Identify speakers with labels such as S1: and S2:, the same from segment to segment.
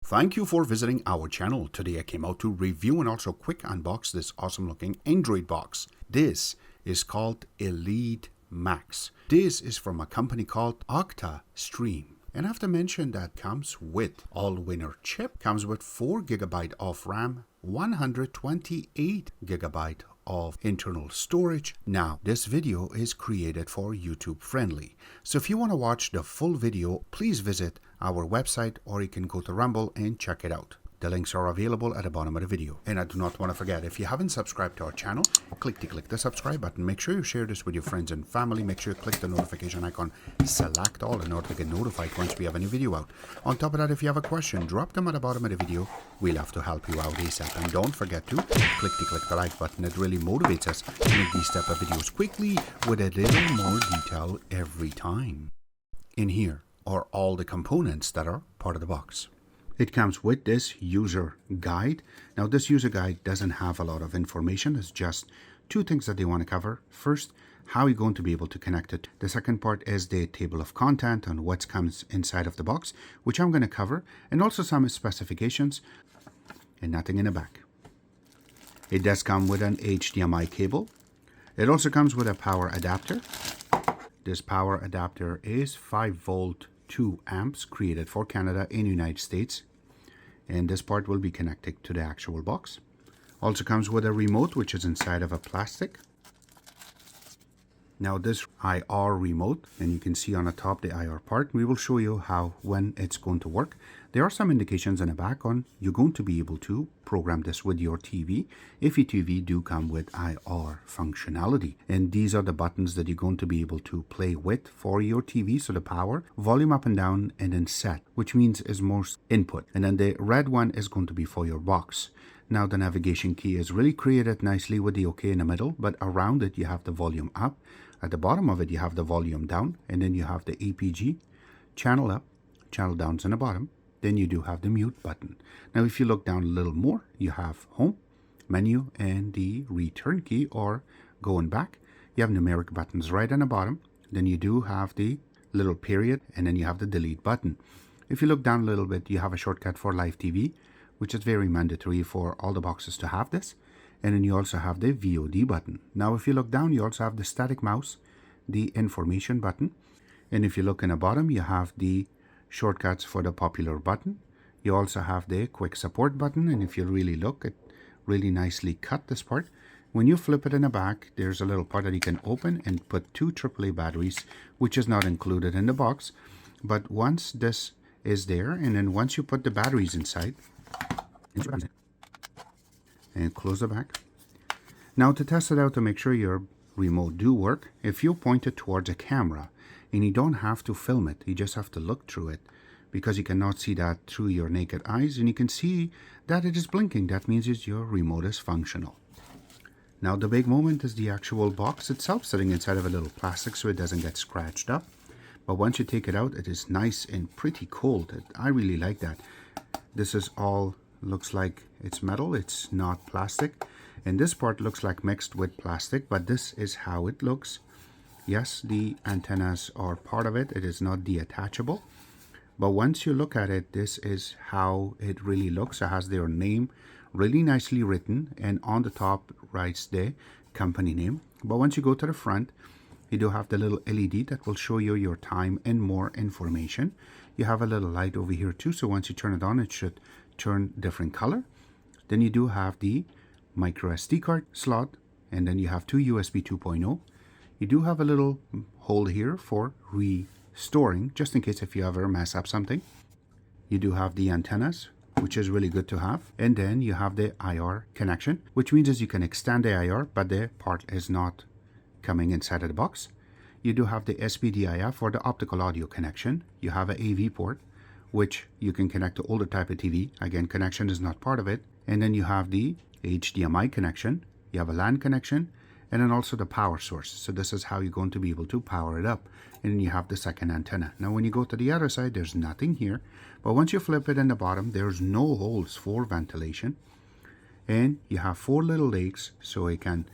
S1: Thank you for visiting our channel. Today I came out to review and also quick unbox this awesome looking Android box. This is called Elite Max. This is from a company called OctaStream. And I have to mention that comes with all-winner chip, comes with 4 GB of RAM, 128 GB of internal storage. Now, this video is created for YouTube friendly. So if you want to watch the full video, please visit our website or you can go to Rumble and check it out. The links are available at the bottom of the video. And I do not want to forget, if you haven't subscribed to our channel, click the subscribe button. Make sure you share this with your friends and family. Make sure you click the notification icon, select all in order to get notified once we have a new video out. On top of that, if you have a question, drop them at the bottom of the video. We'll have to help you out ASAP. And don't forget to click the like button. It really motivates us to make these type of videos quickly with a little more detail every time. In here are all the components that are part of the box. It comes with this user guide. Now this user guide doesn't have a lot of information. It's just 2 things that they want to cover. First, how you're going to be able to connect it. The second part is the table of content and what comes inside of the box, which I'm going to cover, and also some specifications and nothing in the back. It does come with an HDMI cable. It also comes with a power adapter. This power adapter is 5 volt 2 amps, created for Canada and United States. And this part will be connected to the actual box. Also comes with a remote, which is inside of a plastic. Now this IR remote, and you can see on the top the IR part, we will show you when it's going to work. There are some indications in the back on you're going to be able to program this with your TV if your TV do come with IR functionality. And these are the buttons that you're going to be able to play with for your TV. So the power, volume up and down, and then set, which means is more input. And then the red one is going to be for your box. Now the navigation key is really created nicely with the OK in the middle, but around it you have the volume up. At the bottom of it you have the volume down, and then you have the APG, channel up, channel downs in the bottom. Then you do have the mute button. Now if you look down a little more, you have home, menu, and the return key or going back. You have numeric buttons right on the bottom. Then you do have the little period, and then you have the delete button. If you look down a little bit, you have a shortcut for live TV, which is very mandatory for all the boxes to have this. And then you also have the VOD button. Now if you look down, you also have the static mouse, the information button. And if you look in the bottom, you have the shortcuts for the popular button. You also have the quick support button, and if you really look, it really nicely cut this part. When you flip it in the back, there's a little part that you can open and put 2 AAA batteries, which is not included in the box. But once this is there, and then once you put the batteries inside, and close the back. Now to test it out, to make sure your remote do work, if you point it towards a camera, and you don't have to film it, you just have to look through it, because you cannot see that through your naked eyes, and you can see that it is blinking. That means your remote is functional. Now the big moment is the actual box itself, sitting inside of a little plastic so it doesn't get scratched up. But once you take it out, it is nice and pretty cold. I really like that. This is all looks like it's metal, it's not plastic, and this part looks like mixed with plastic, but this is how it looks. Yes, the antennas are part of it. It is not detachable, but once you look at it, this is how it really looks. It has their name really nicely written, and on the top writes the company name. But once you go to the front, you do have the little LED that will show you your time and more information. You have a little light over here too, so once you turn it on, it should turn different color. Then you do have the micro SD card slot, and then you have 2 USB 2.0. You do have a little hole here for restoring, just in case if you ever mess up something. You do have the antennas, which is really good to have. And then you have the IR connection, which means is you can extend the IR, but the part is not coming inside of the box. You do have the SPDIF for the optical audio connection. You have an AV port, which you can connect to older type of TV. Again, connection is not part of it. And then you have the HDMI connection. You have a LAN connection, and then also the power source. So this is how you're going to be able to power it up. And then you have the second antenna. Now when you go to the other side, there's nothing here. But once you flip it in the bottom, there's no holes for ventilation. And you have 4 little legs, so it can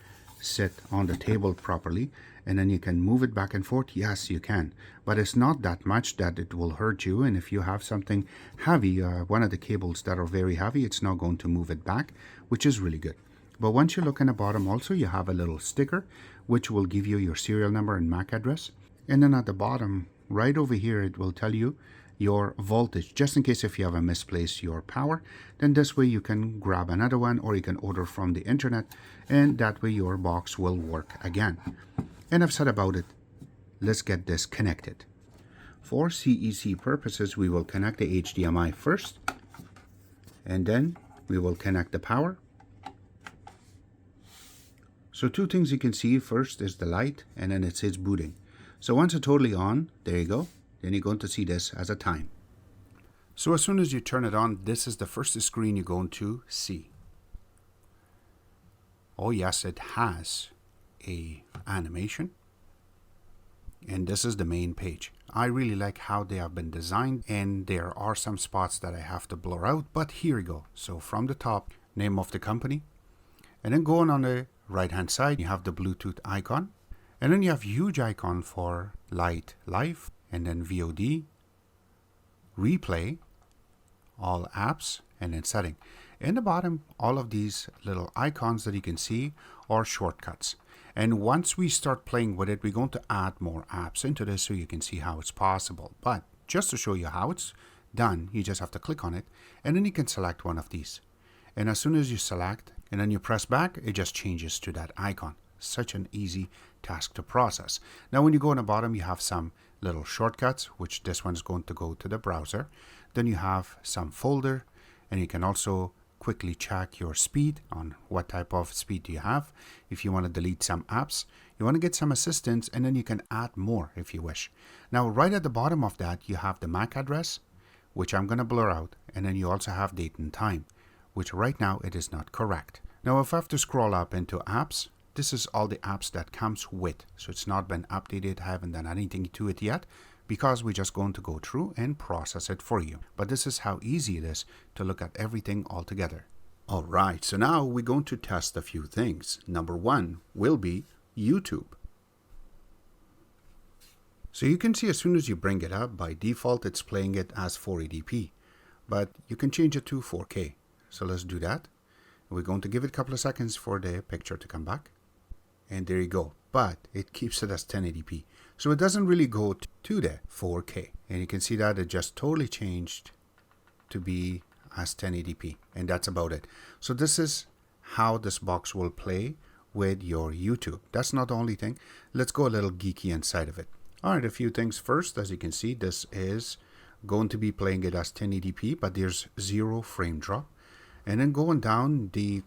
S1: sit on the table properly, and then you can move it back and forth. Yes, you can, but it's not that much that it will hurt you. And if you have something heavy, one of the cables that are very heavy, it's not going to move it back, which is really good. But once you look in the bottom also, you have a little sticker which will give you your serial number and MAC address. And then at the bottom right over here, it will tell you your voltage, just in case if you have a misplaced your power. Then this way you can grab another one, or you can order from the internet, and that way your box will work again. Enough said about it. Let's get this connected. For CEC purposes, we will connect the HDMI first, and then we will connect the power. So two things you can see. First is the light, and then it says booting. So once it's totally on, there you go. Then you're going to see this as a time. So as soon as you turn it on, this is the first screen you're going to see. Oh yes, it has a animation. And this is the main page. I really like how they have been designed, and there are some spots that I have to blur out, but here we go. So from the top, name of the company, and then going on the right hand side, you have the Bluetooth icon, and then you have huge icon for Light Live, and then VOD, replay, all apps, and then setting. In the bottom, all of these little icons that you can see are shortcuts. And once we start playing with it, we're going to add more apps into this so you can see how it's possible. But just to show you how it's done, you just have to click on it, and then you can select one of these. And as soon as you select, and then you press back, it just changes to that icon. Such an easy task to process. Now when you go on the bottom, you have some little shortcuts, which this one is going to go to the browser. Then you have some folder, and you can also quickly check your speed on what type of speed do you have. If you want to delete some apps, you want to get some assistance, and then you can add more if you wish. Now right at the bottom of that, you have the MAC address, which I'm going to blur out, and then you also have date and time, which right now it is not correct. Now if I have to scroll up into apps, this is all the apps that comes with. So it's not been updated, I haven't done anything to it yet, because we're just going to go through and process it for you. But this is how easy it is to look at everything all together. Alright, so now we're going to test a few things. Number one will be YouTube. So you can see as soon as you bring it up, by default it's playing it as 480p, but you can change it to 4K. So let's do that. We're going to give it a couple of seconds for the picture to come back. And there you go. But it keeps it as 1080p. So it doesn't really go to the 4K. And you can see that it just totally changed to be as 1080p. And that's about it. So this is how this box will play with your YouTube. That's not the only thing. Let's go a little geeky inside of it. Alright, a few things first. As you can see, this is going to be playing it as 1080p, but there's 0 frame drop. And then going down the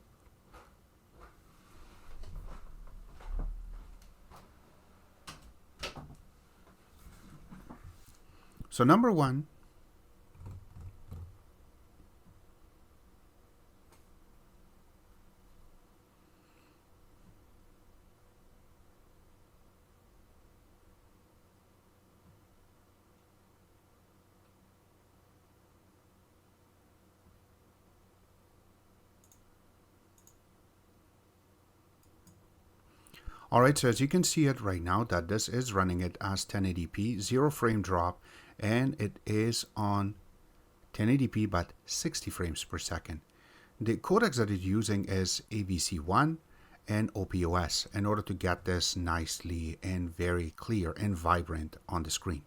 S1: so number one, alright, so as you can see it right now, that this is running it as 1080p, 0 frame drop, and it is on 1080p but 60 frames per second. The codecs that it's using is ABC1 and OPOS in order to get this nicely and very clear and vibrant on the screen.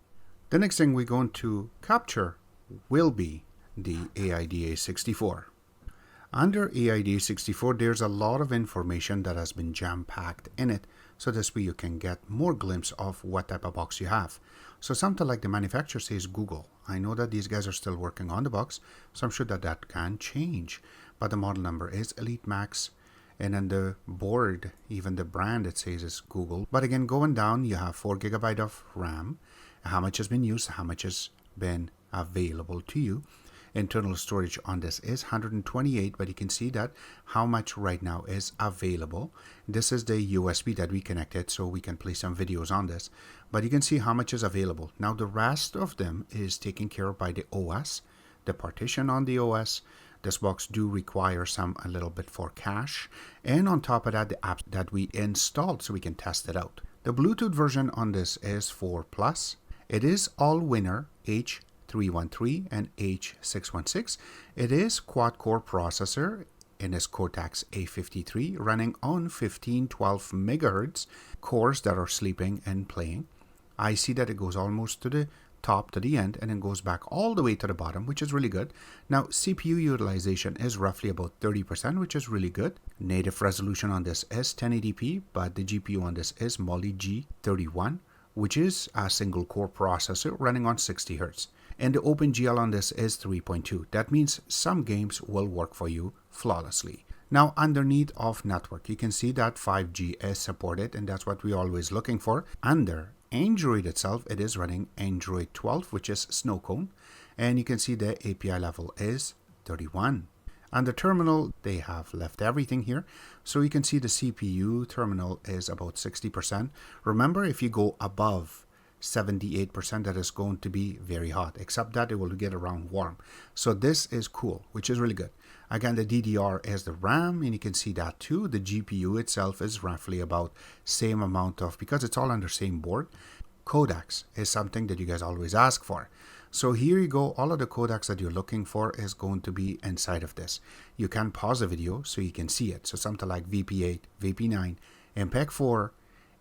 S1: The next thing we're going to capture will be the AIDA64. Under AIDA64, there's a lot of information that has been jam-packed in it, so this way you can get more glimpse of what type of box you have. So something like the manufacturer says Google. I know that these guys are still working on the box, so I'm sure that that can change. But the model number is Elite Max, and then the board, even the brand, it says is Google. But again, going down, you have 4 GB of RAM, how much has been used, how much has been available to you. Internal storage on this is 128, but you can see that how much right now is available. This is the USB that we connected, so we can play some videos on this, but you can see how much is available. Now the rest of them is taken care of by the OS. the partition on the OS. This box do require a little bit for cache, and on top of that, the apps that we installed so we can test it out. The Bluetooth version on this is 4+. It is all-winner H313 and H616. It is quad-core processor in its Cortex-A53 running on 1512 megahertz cores that are sleeping and playing. I see that it goes almost to the top to the end and then goes back all the way to the bottom, which is really good. Now CPU utilization is roughly about 30%, which is really good. Native resolution on this is 1080p, but the GPU on this is Mali G31, which is a single core processor running on 60 Hz. And the OpenGL on this is 3.2. That means some games will work for you flawlessly. Now underneath of network, you can see that 5G is supported, and that's what we're always looking for. Under Android itself, it is running Android 12, which is snow cone, and you can see the API level is 31. On the terminal, they have left everything here, so you can see the CPU terminal is about 60%. Remember, if you go above 78%, that is going to be very hot, except that it will get around warm. So this is cool, which is really good. Again, the DDR is the RAM, and you can see that too. The GPU itself is roughly about same amount of, because it's all on the same board. Codecs is something that you guys always ask for. So here you go. All of the codecs that you're looking for is going to be inside of this. You can pause the video so you can see it. So something like VP8, VP9, MPEG-4,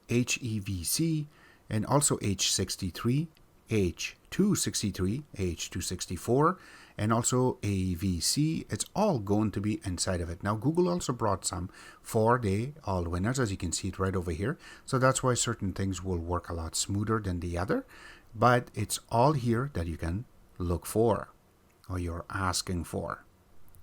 S1: HEVC, and also H63, H263, H264, and also AVC. It's all going to be inside of it. Now, Google also brought some for the all winners, as you can see it right over here. So that's why certain things will work a lot smoother than the other. But it's all here that you can look for, or you're asking for.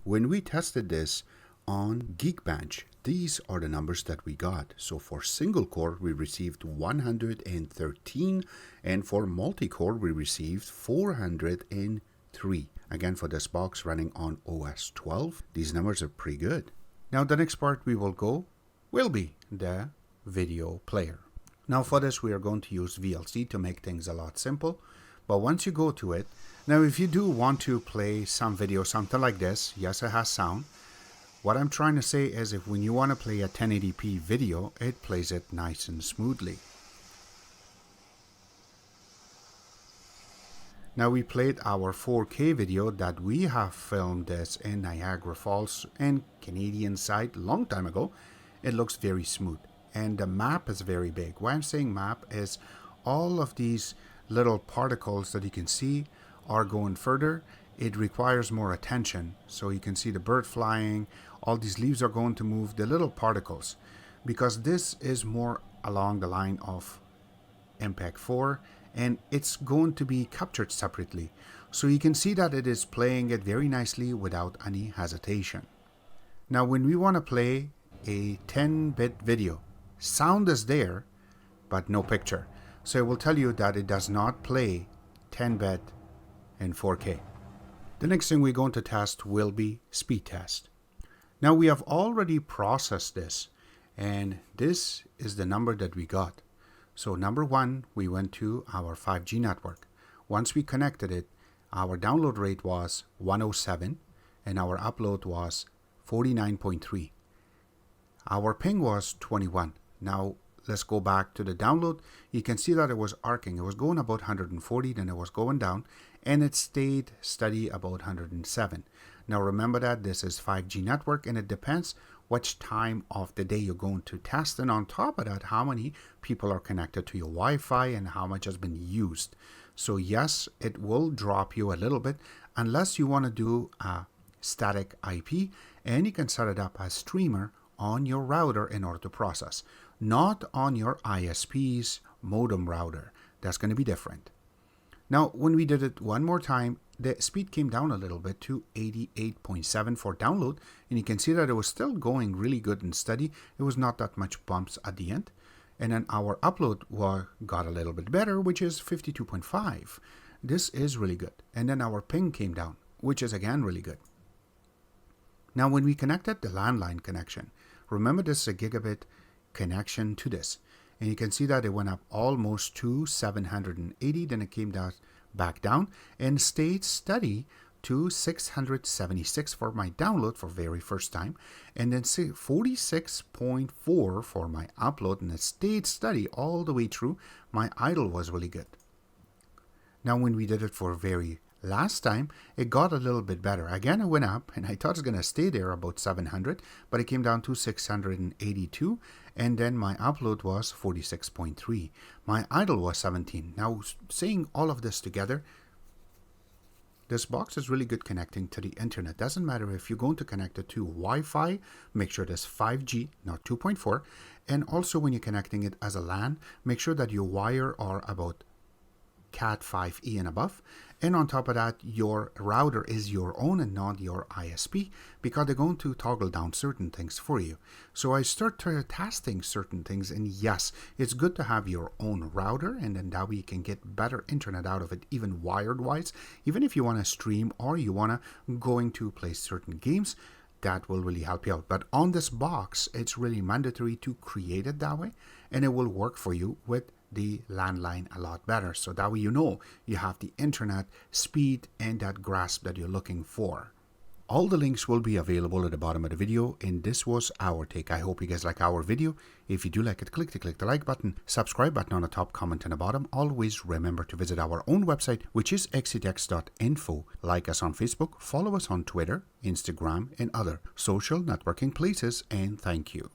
S1: When we tested this on Geekbench, these are the numbers that we got. So for single core, we received 113, and for multi-core, we received 403. Again, for this box running on OS 12, these numbers are pretty good. Now, the next part we will go will be the video player. Now, for this, we are going to use VLC to make things a lot simple. But once you go to it, now if you do want to play some video, something like this, yes, it has sound. What I'm trying to say is, if when you want to play a 1080p video, it plays it nice and smoothly. Now we played our 4K video that we have filmed this in Niagara Falls and Canadian side long time ago. It looks very smooth, and the map is very big. Why I'm saying map is all of these little particles that you can see are going further. It requires more attention. So you can see the bird flying, all these leaves are going to move, the little particles, because this is more along the line of MPEG-4, and it's going to be captured separately. So you can see that it is playing it very nicely without any hesitation. Now when we want to play a 10-bit video, sound is there, but no picture. So it will tell you that it does not play 10-bit in 4K. The next thing we're going to test will be speed test. Now we have already processed this, and this is the number that we got. So number one, we went to our 5G network. Once we connected it, our download rate was 107 and our upload was 49.3. Our ping was 21. Now let's go back to the download. You can see that it was arcing. It was going about 140, then it was going down, and it stayed steady about 107. Now remember that this is 5G network, and it depends which time of the day you're going to test, and on top of that, how many people are connected to your Wi-Fi and how much has been used. So yes, it will drop you a little bit unless you want to do a static IP, and you can set it up as streamer on your router in order to process, not on your ISP's modem router. That's going to be different. Now, when we did it one more time, the speed came down a little bit to 88.7 for download, and you can see that it was still going really good and steady. It was not that much bumps at the end. And then our upload got a little bit better, which is 52.5. This is really good. And then our ping came down, which is again really good. Now, when we connected the landline connection, remember this is a gigabit connection to this. And you can see that it went up almost to 780, then it came down back down and stayed steady to 676 for my download for very first time, and then 46.4 for my upload, and it stayed steady all the way through. My idle was really good. Now when we did it for very last time, it got a little bit better. Again, it went up, and I thought it was going to stay there about 700, but it came down to 682, and then my upload was 46.3. My idle was 17. Now, saying all of this together, this box is really good connecting to the internet. Doesn't matter if you're going to connect it to Wi-Fi, make sure there's 5G, not 2.4. And also when you're connecting it as a LAN, make sure that your wire are about Cat 5e and above. And on top of that, your router is your own and not your ISP, because they're going to toggle down certain things for you. So I started testing certain things, and yes, it's good to have your own router, and then that way you can get better internet out of it, even wired wise. Even if you want to stream or you want to going to play certain games, that will really help you out. But on this box, it's really mandatory to create it that way, and it will work for you with the landline a lot better. So that way you know you have the internet speed and that grasp that you're looking for. All the links will be available at the bottom of the video, and this was our take. I hope you guys like our video. If you do like it, click the like button, subscribe button on the top, comment on the bottom. Always remember to visit our own website, which is xctex.info. Like us on Facebook, follow us on Twitter, Instagram, and other social networking places, and thank you.